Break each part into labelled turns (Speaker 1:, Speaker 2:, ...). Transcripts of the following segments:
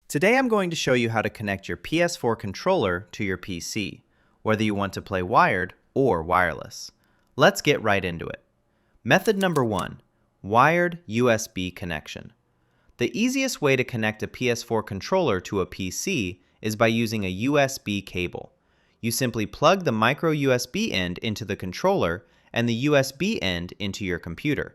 Speaker 1: Today I'm going to show you how to connect your PS4 controller to your PC, whether you want to play wired or wireless. Let's get right into it. Method number 1, wired USB connection. The easiest way to connect a PS4 controller to a PC is by using a USB cable. You simply plug the micro USB end into the controller and the USB end into your computer.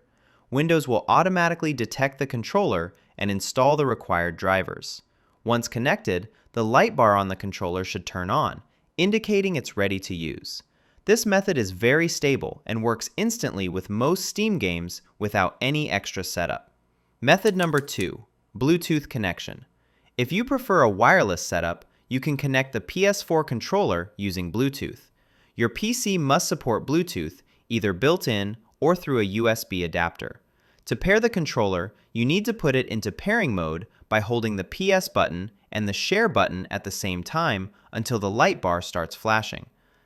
Speaker 1: Windows will automatically detect the controller and install the required drivers. Once connected, the light bar on the controller should turn on, indicating it's ready to use. This method is very stable and works instantly with most Steam games without any extra setup. Method number 2, Bluetooth connection. If you prefer a wireless setup, you can connect the PS4 controller using Bluetooth. Your PC must support Bluetooth, either built-in or through a USB adapter. To pair the controller, you need to put it into pairing mode by holding the PS button and the share button at the same time until the light bar starts flashing.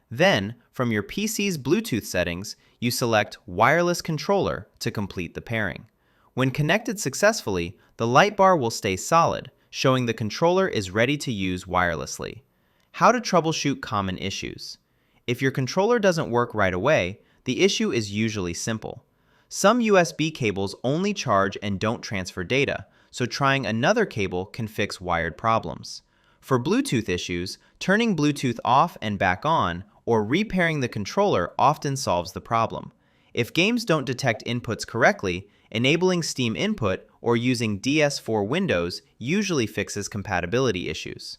Speaker 1: Then, from your PC's Bluetooth settings, you select Wireless Controller to complete the pairing. When connected successfully, the light bar will stay solid, showing the controller is ready to use wirelessly. How to troubleshoot common issues. If your controller doesn't work right away, the issue is usually simple. Some USB cables only charge and don't transfer data, so trying another cable can fix wired problems. For Bluetooth issues, turning Bluetooth off and back on or repairing the controller often solves the problem. If games don't detect inputs correctly, enabling Steam input or using DS4 Windows usually fixes compatibility issues.